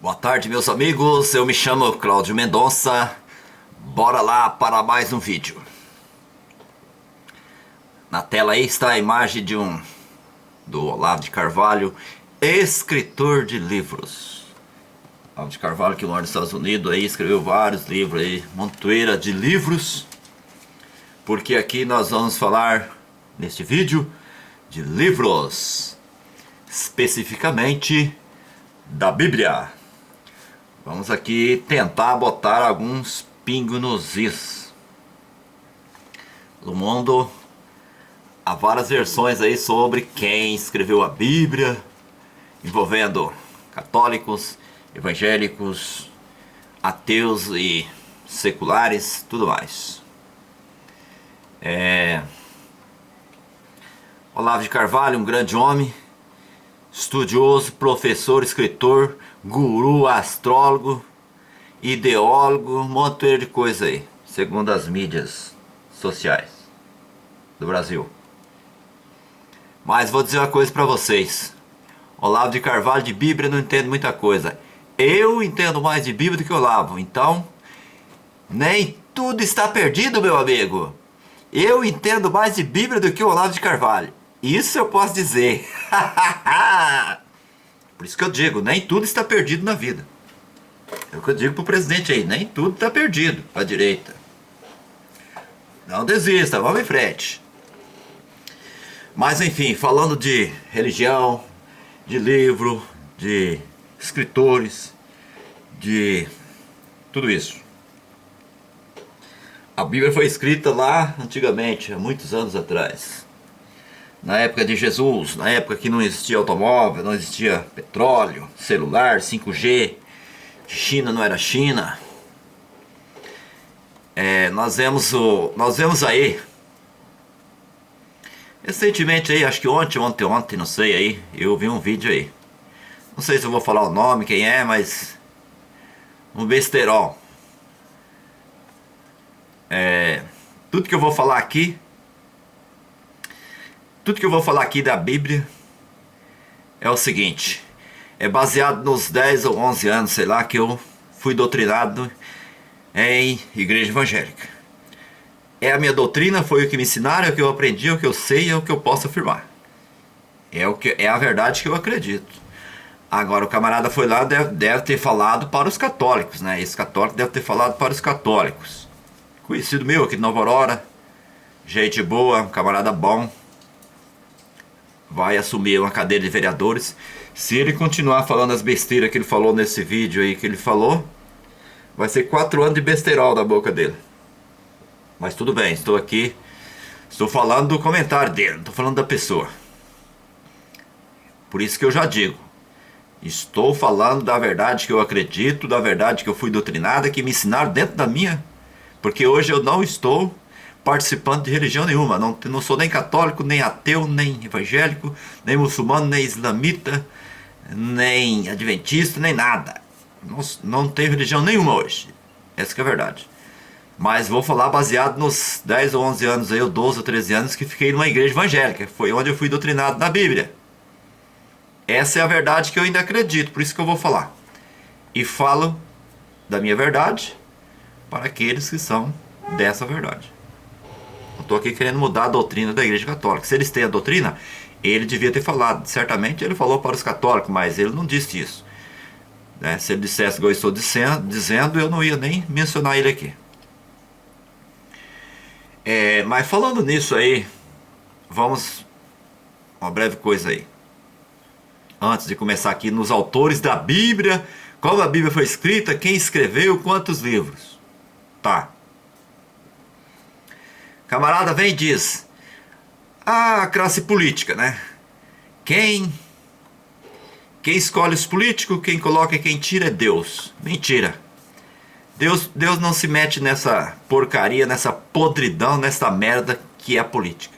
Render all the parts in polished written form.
Boa tarde, meus amigos. Eu me chamo Cláudio Mendonça. Bora lá para mais um vídeo. Na tela aí está a imagem do Olavo de Carvalho, escritor de livros. Olavo de Carvalho, que mora nos Estados Unidos, aí escreveu vários livros aí, montoeira de livros. Porque aqui nós vamos falar neste vídeo de livros, especificamente da Bíblia. Vamos aqui tentar botar alguns pingos nos is. No mundo há várias versões aí sobre quem escreveu a Bíblia, envolvendo católicos, evangélicos, ateus e seculares, tudo mais. Olavo de Carvalho, um grande homem, estudioso, professor, escritor, guru, astrólogo, ideólogo, um monte de coisa aí, segundo as mídias sociais do Brasil. Mas vou dizer uma coisa para vocês: Olavo de Carvalho de Bíblia não entende muita coisa. Eu entendo mais de Bíblia do que Olavo, então nem tudo está perdido, meu amigo. Eu entendo mais de Bíblia do que Olavo de Carvalho. Isso eu posso dizer. Por isso que eu digo, nem tudo está perdido na vida. É o que eu digo pro presidente aí, nem tudo está perdido pra direita. Não desista, vamos em frente. Mas enfim, falando de religião, de livro, de escritores, de tudo isso. A Bíblia foi escrita lá antigamente, há muitos anos atrás. Na época de Jesus, na época que não existia automóvel, não existia petróleo, celular, 5G, China não era China. Nós vemos aí, recentemente aí, acho que ontem, não sei aí, eu vi um vídeo aí. Não sei se eu vou falar o nome, quem é, mas um besterol. Tudo que eu vou falar aqui da Bíblia é o seguinte: é baseado nos 10 ou 11 anos, sei lá, que eu fui doutrinado em igreja evangélica. É a minha doutrina, foi o que me ensinaram, é o que eu aprendi, é o que eu sei, é o que eu posso afirmar. É a verdade que eu acredito. Agora o camarada foi lá, deve ter falado para os católicos, né? Esse católico deve ter falado para os católicos. Conhecido meu aqui de Nova Aurora, gente boa, um camarada bom, vai assumir uma cadeira de vereadores. Se ele continuar falando as besteiras que ele falou nesse vídeo aí que ele falou, vai ser 4 anos de besterol da boca dele. Mas tudo bem, estou aqui, estou falando do comentário dele, não estou falando da pessoa. Por isso que eu já digo, estou falando da verdade que eu acredito, da verdade que eu fui doutrinada, que me ensinaram dentro da minha. Porque hoje eu não estou participando de religião nenhuma. Não sou nem católico, nem ateu, nem evangélico, nem muçulmano, nem islamita, nem adventista, nem nada. Não tenho religião nenhuma hoje. Essa que é a verdade. Mas vou falar baseado nos 10 ou 11 anos, aí, ou 12 ou 13 anos que fiquei numa igreja evangélica. Foi onde eu fui doutrinado na Bíblia. Essa é a verdade que eu ainda acredito, por isso que eu vou falar. E falo da minha verdade para aqueles que são dessa verdade. Não estou aqui querendo mudar a doutrina da Igreja Católica. Se eles têm a doutrina, ele devia ter falado. Certamente ele falou para os católicos, mas ele não disse isso. Né? Se ele dissesse igual eu estou dizendo, eu não ia nem mencionar ele aqui. Mas falando nisso aí, vamos uma breve coisa aí. Antes de começar aqui nos autores da Bíblia, como a Bíblia foi escrita, quem escreveu, quantos livros. Tá. Camarada vem e diz: a classe política, né? Quem escolhe os políticos, quem coloca e quem tira é Deus. Mentira. Deus não se mete nessa porcaria, nessa podridão, nessa merda que é a política.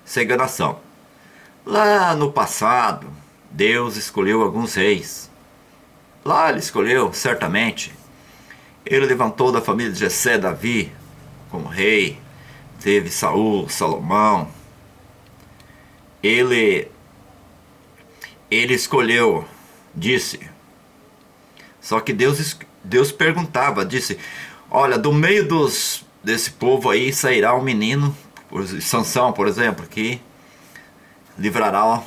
Isso é enganação. Lá no passado, Deus escolheu alguns reis. Lá ele escolheu, certamente. Ele levantou da família de Jessé, Davi, como rei. Teve Saul, Salomão. Ele escolheu, disse: Só que Deus perguntava, disse: olha, do meio desse povo aí sairá um menino, Sansão, por exemplo, que livrará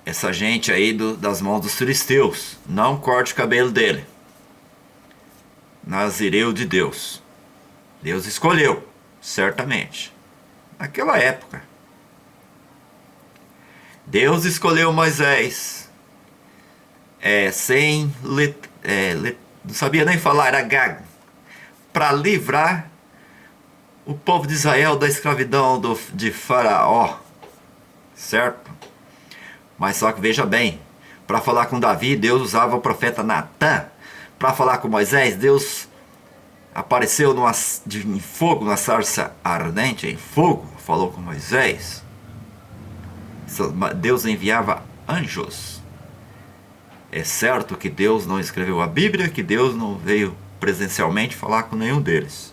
essa gente aí das mãos dos filisteus. Não corte o cabelo dele. Nazireu de Deus. Deus escolheu, certamente. Naquela época. Deus escolheu Moisés. Não sabia nem falar, era gago. Para livrar o povo de Israel da escravidão de Faraó. Certo? Mas só que veja bem, para falar com Davi, Deus usava o profeta Natã. Para falar com Moisés, Deus apareceu em fogo, na sarça ardente, em fogo, falou com Moisés. Deus enviava anjos. É certo que Deus não escreveu a Bíblia, que Deus não veio presencialmente falar com nenhum deles.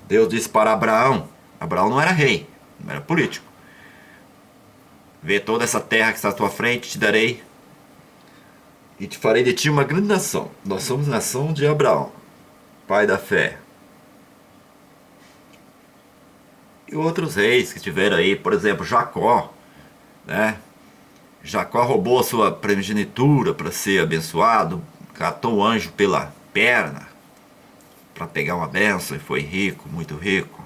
Deus disse para Abraão: Abraão não era rei, não era político. Vê toda essa terra que está à tua frente, te darei e te farei de ti uma grande nação. Nós somos nação de Abraão, pai da fé. E outros reis que tiveram aí, por exemplo, Jacó, né? Jacó roubou a sua primogenitura para ser abençoado, catou o anjo pela perna para pegar uma bênção e foi rico, muito rico.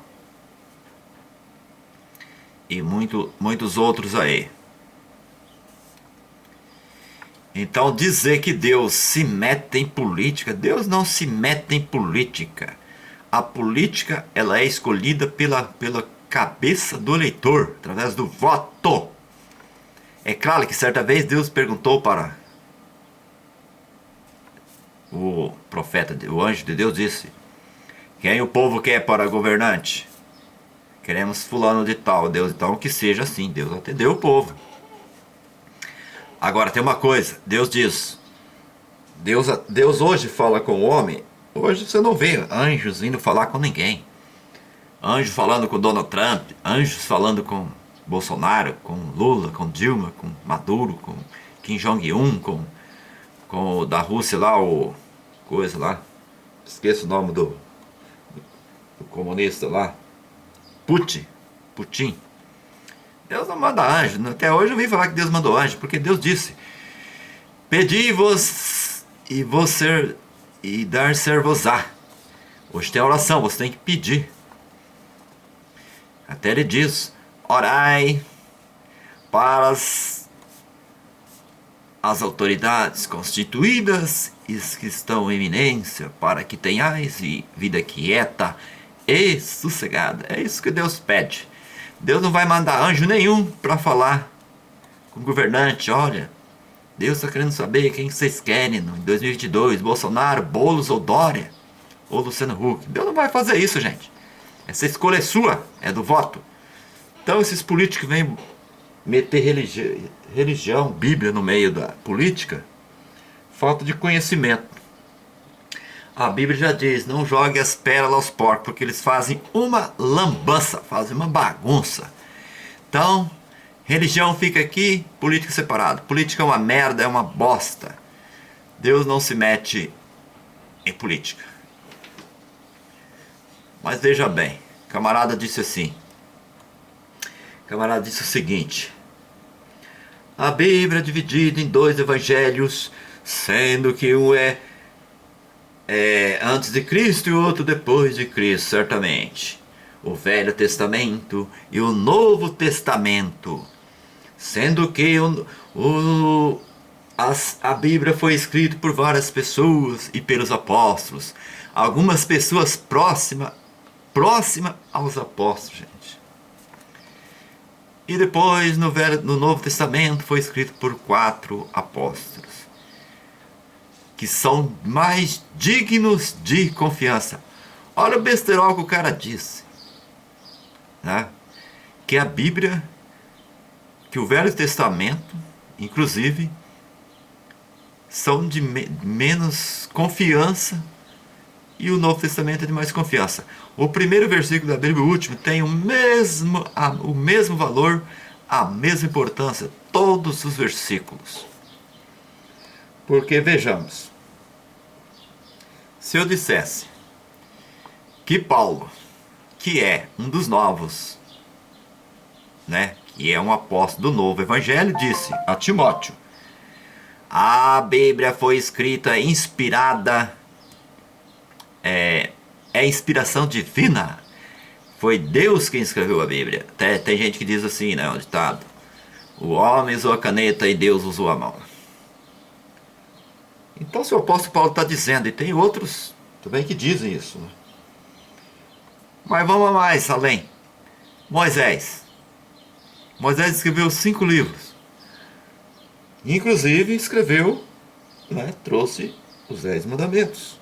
E muitos outros aí. Então dizer que Deus se mete em política, Deus não se mete em política. A política, ela é escolhida pela cabeça do eleitor, através do voto. É claro que certa vez Deus perguntou para o profeta, o anjo de Deus disse: quem o povo quer para governante? Queremos fulano de tal. Deus, então que seja assim. Deus atendeu o povo. Agora tem uma coisa, Deus diz, Deus hoje fala com o homem. Hoje você não vê anjos indo falar com ninguém. Anjos falando com Donald Trump, anjos falando com Bolsonaro, com Lula, com Dilma, com Maduro, com Kim Jong-un, com o da Rússia lá, o coisa lá, esqueço o nome do comunista lá, Putin. Deus não manda anjo. Até hoje eu vim falar que Deus mandou anjo, porque Deus disse: pedi-vos e dar-ser-vos-á. Hoje tem oração, você tem que pedir. Até ele diz: orai para as autoridades constituídas e que estão em eminência, para que tenhais vida quieta e sossegada. É isso que Deus pede. Deus não vai mandar anjo nenhum para falar com o governante. Olha, Deus está querendo saber quem vocês querem em 2022, Bolsonaro, Boulos ou Dória, ou Luciano Huck. Deus não vai fazer isso, gente. Essa escolha é sua, é do voto. Então esses políticos vêm meter religião, Bíblia no meio da política. Falta de conhecimento. A Bíblia já diz: não jogue as pérolas aos porcos, porque eles fazem uma lambança, fazem uma bagunça. Então, religião fica aqui, política separada. Política é uma merda, é uma bosta. Deus não se mete em política. Mas veja bem, camarada disse assim. Camarada disse o seguinte: a Bíblia é dividida em dois evangelhos, sendo que um é antes de Cristo e o outro depois de Cristo, certamente. O Velho Testamento e o Novo Testamento. Sendo que a Bíblia foi escrita por várias pessoas e pelos apóstolos. Algumas pessoas próximas aos apóstolos, gente. E depois no Novo Testamento foi escrito por 4 apóstolos, que são mais dignos de confiança. Olha o besterol que o cara disse, né? Que a Bíblia, que o Velho Testamento, inclusive, são de menos confiança e o Novo Testamento é de mais confiança. O primeiro versículo da Bíblia, o último, tem o mesmo valor, a mesma importância, todos os versículos. Porque vejamos, Se eu dissesse que Paulo, que é um dos novos, né, que é um apóstolo do novo evangelho, disse a Timóteo: a Bíblia foi escrita, inspirada, é inspiração divina. Foi Deus quem escreveu a Bíblia. Tem gente que diz assim, né, um ditado: o homem usou a caneta e Deus usou a mão. Então, se o apóstolo Paulo está dizendo, e tem outros também que dizem isso, né? Mas vamos mais além. Moisés escreveu 5 livros. Inclusive escreveu, né, trouxe os 10 mandamentos.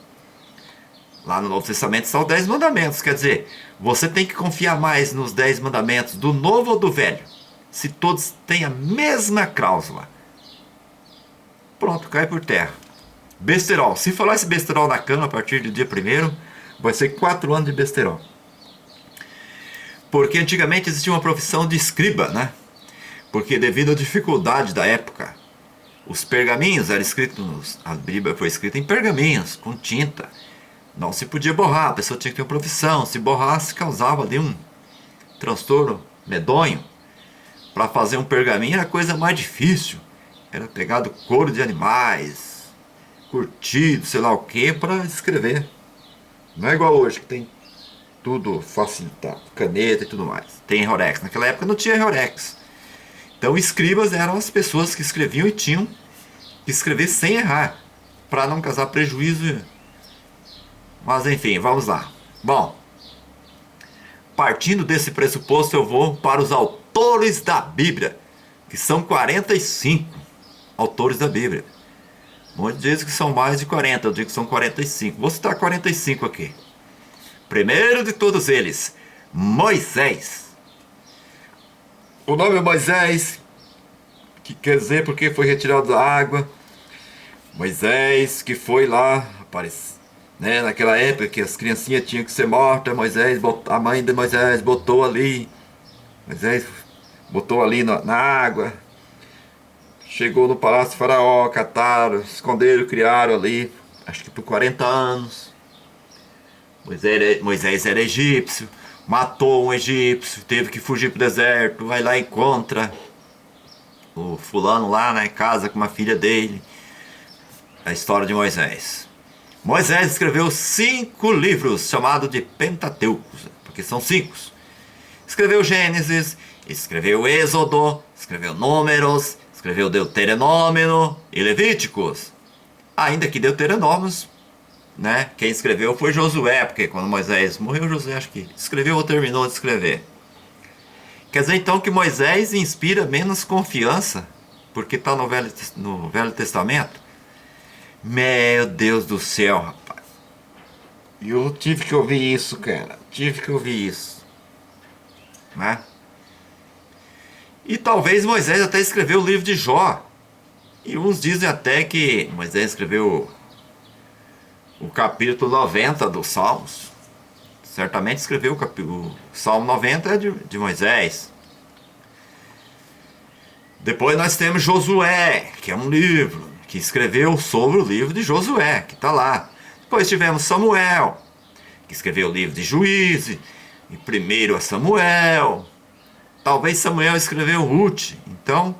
Lá no Novo Testamento são 10 mandamentos. Quer dizer, você tem que confiar mais nos 10 mandamentos do Novo ou do Velho? Se todos têm a mesma cláusula. Pronto, cai por terra. Besterol. Se falar esse besterol na cama a partir do dia 1º, vai ser 4 anos de besterol. Porque antigamente existia uma profissão de escriba, né? Porque devido à dificuldade da época, os pergaminhos eram escritos, a Bíblia foi escrita em pergaminhos, com tinta. Não se podia borrar, a pessoa tinha que ter uma profissão. Se borrasse, causava ali um transtorno medonho. Para fazer um pergaminho era a coisa mais difícil. Era pegado couro de animais, curtido, sei lá o que, para escrever. Não é igual hoje, que tem tudo facilitado, caneta e tudo mais. Tem Rorex. Naquela época não tinha Rorex. Então escribas eram as pessoas que escreviam e tinham que escrever sem errar, para não causar prejuízo. Mas enfim, vamos lá. Bom, partindo desse pressuposto, eu vou para os autores da Bíblia, que são 45 autores da Bíblia. Muitos dizem que são mais de 40, eu digo que são 45. Vou citar 45 aqui. Primeiro de todos eles, Moisés. O nome é Moisés, que quer dizer porque foi retirado da água. Moisés, que foi lá, né, naquela época que as criancinhas tinham que ser mortas, a mãe de Moisés botou ali. Moisés botou ali na água. Chegou no palácio de Faraó, cataram, esconderam, criaram ali, acho que por 40 anos. Moisés era egípcio, matou um egípcio, teve que fugir para o deserto, vai lá e encontra o fulano lá, né, casa com uma filha dele. A história de Moisés. Moisés escreveu 5 livros, chamados de Pentateuco, porque são 5. Escreveu Gênesis, escreveu Êxodo, escreveu Números, escreveu Deuteronômio e Levíticos. Ainda que Deuteronômios, né, quem escreveu foi Josué, porque quando Moisés morreu, Josué acho que escreveu ou terminou de escrever. Quer dizer então que Moisés inspira menos confiança, porque está no Velho Testamento? Meu Deus do céu, rapaz. Eu tive que ouvir isso, cara. Tive que ouvir isso. Né? E talvez Moisés até escreveu o livro de Jó. E uns dizem até que Moisés escreveu o capítulo 90 dos Salmos. Certamente escreveu o Salmo 90 é de Moisés. Depois nós temos Josué, que é um livro que escreveu sobre o livro de Josué, que está lá. Depois tivemos Samuel, que escreveu o livro de Juízes, e primeiro a Samuel. Talvez Samuel escreveu Ruth. Então,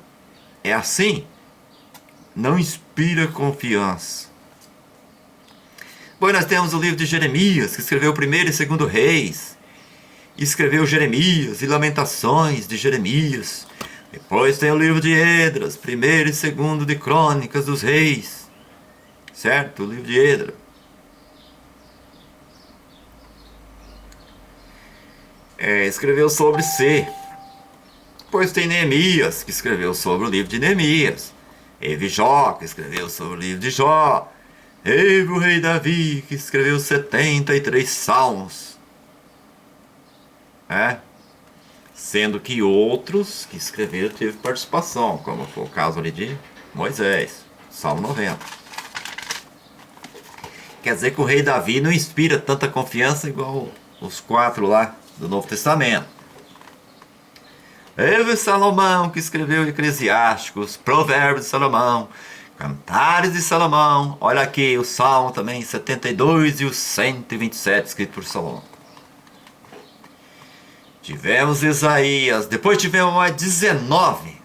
é assim. Não inspira confiança. Depois nós temos o livro de Jeremias, que escreveu o primeiro e segundo reis. E escreveu Jeremias e Lamentações de Jeremias. Depois tem o livro de Esdras, primeiro e segundo de Crônicas dos Reis. Certo? O livro de Esdras. Escreveu sobre C. Depois tem Neemias, que escreveu sobre o livro de Neemias. Teve Jó, que escreveu sobre o livro de Jó. Teve o rei Davi, que escreveu 73 salmos. Sendo que outros que escreveram teve participação, como foi o caso ali de Moisés, Salmo 90. Quer dizer que o rei Davi não inspira tanta confiança igual os 4 lá do Novo Testamento. Teve Salomão, que escreveu Eclesiásticos, Provérbios de Salomão, Cantares de Salomão. Olha aqui o Salmo também, 72 e o 127, escrito por Salomão. Tivemos Isaías, depois tivemos mais 19.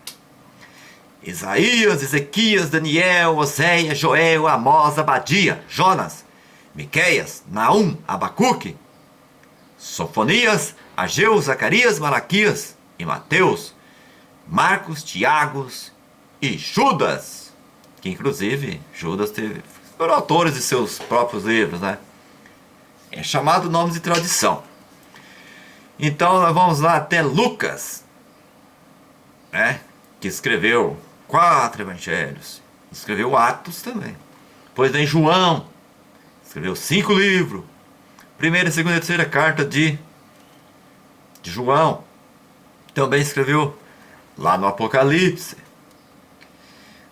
Isaías, Ezequias, Daniel, Oséias, Joel, Amós, Abadia, Jonas, Miqueias, Naum, Abacuque, Sofonias, Ageu, Zacarias, Malaquias e Mateus, Marcos, Tiagos e Judas, que inclusive Judas foram autores de seus próprios livros, né? É chamado nomes de tradição. Então nós vamos lá até Lucas, né? Que escreveu 4 evangelhos, escreveu Atos também. Depois vem João, escreveu 5 livros. Primeira, segunda e terceira carta de João. Também escreveu lá no Apocalipse.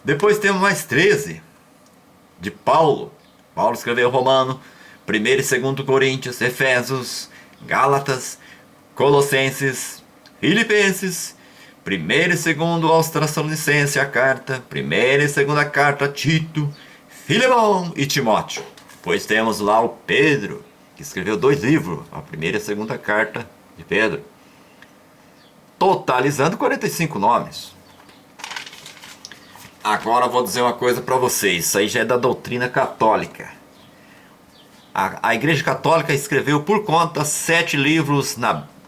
Depois temos mais 13 de Paulo. Paulo escreveu Romano, 1 e 2 Coríntios, Efésios, Gálatas, Colossenses, Filipenses, 1 e 2 aos Tessalonicenses, a carta, 1 e 2 carta a Tito, Filemão e Timóteo. Depois temos lá o Pedro, que escreveu 2 livros, a 1ª e a 2ª carta de Pedro, totalizando 45 nomes. Agora eu vou dizer uma coisa para vocês, isso aí já é da doutrina católica. A Igreja Católica escreveu por conta 7 livros,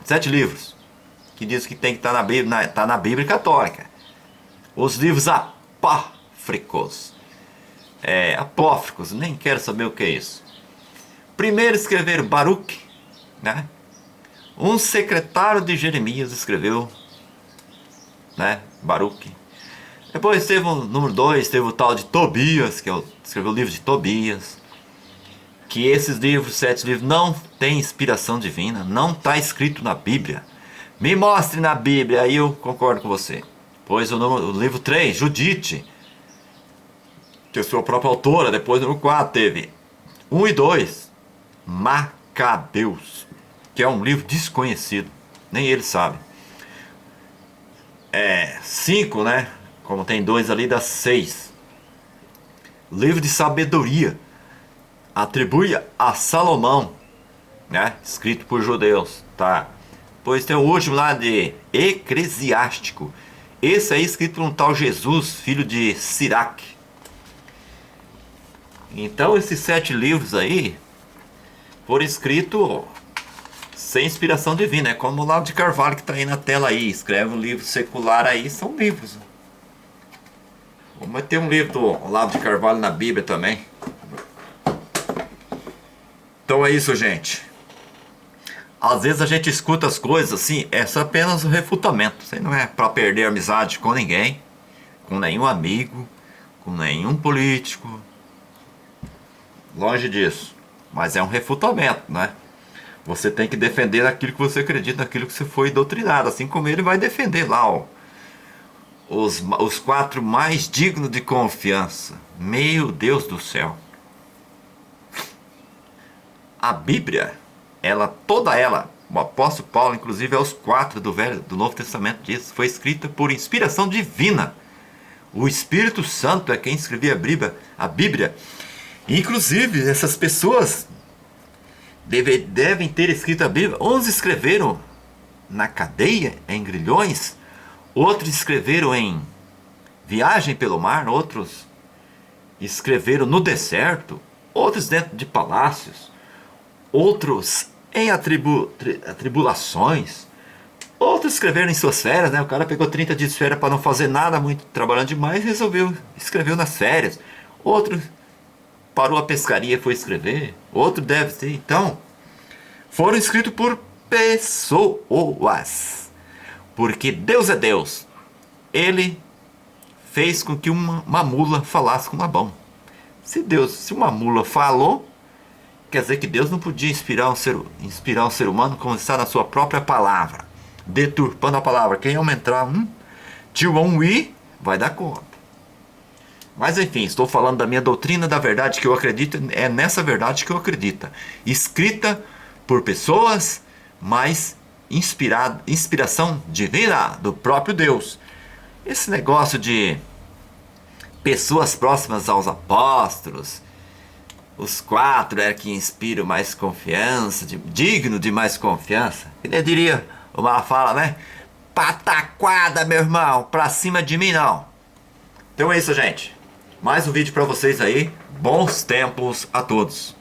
7 livros, que diz que tem que estar na Bíblia Católica. Os livros apócrifos, apócrifos, nem quero saber o que é isso. Primeiro escreveram Baruque, né? Um secretário de Jeremias escreveu, né? Baruque. Depois teve o número 2, teve o tal de Tobias, que escreveu o livro de Tobias. Que esses livros, 7 livros, não tem inspiração divina, não está escrito na Bíblia. Me mostre na Bíblia, aí eu concordo com você. Depois o livro 3, Judite, que é sua própria autora. Depois o número 4 teve 1 e 2, Macabeus, que é um livro desconhecido, nem ele sabe. 5, né? Como tem 2 ali, dá 6. Livro de sabedoria, atribui a Salomão, né? Escrito por judeus, tá? Depois tem o último lá de Eclesiástico. Esse aí escrito por um tal Jesus, filho de Siraque. Então esses 7 livros aí foram escritos sem inspiração divina. É como o Olavo de Carvalho que está aí na tela aí. Escreve um livro secular aí, são livros. Vamos ter um livro do Olavo de Carvalho na Bíblia também. Então é isso, gente. Às vezes a gente escuta as coisas assim, é só apenas um refutamento. Isso aí não é para perder amizade com ninguém, com nenhum amigo, com nenhum político. Longe disso. Mas é um refutamento, né? Você tem que defender aquilo que você acredita, naquilo que você foi doutrinado. Assim como ele vai defender lá, ó, os 4 mais dignos de confiança. Meu Deus do céu. A Bíblia, toda ela, o apóstolo Paulo, inclusive aos 4 do Novo Testamento diz, foi escrita por inspiração divina. O Espírito Santo é quem escrevia a Bíblia. Inclusive, essas pessoas devem ter escrito a Bíblia. Uns escreveram na cadeia, em grilhões. Outros escreveram em viagem pelo mar. Outros escreveram no deserto. Outros dentro de palácios. Outros em atribulações. Outros escreveram em suas férias, né? O cara pegou 30 dias de férias para não fazer nada, muito trabalhando demais, e escreveu nas férias. Outro parou a pescaria e foi escrever. Outro deve ter. Então, foram escritos por pessoas. Porque Deus é Deus. Ele fez com que uma mula falasse com Labão. Se uma mula falou, quer dizer que Deus não podia inspirar um ser humano como está na sua própria palavra, deturpando a palavra. Quem aumentar i, vai dar conta. Mas enfim, estou falando da minha doutrina, da verdade que eu acredito, é nessa verdade que eu acredito. Escrita por pessoas, mas inspiração divina do próprio Deus. Esse negócio de pessoas próximas aos apóstolos, os 4 é que inspiram mais confiança, digno de mais confiança. E nem diria uma fala, né? Pataquada, meu irmão, pra cima de mim não. Então é isso, gente. Mais um vídeo pra vocês aí. Bons tempos a todos.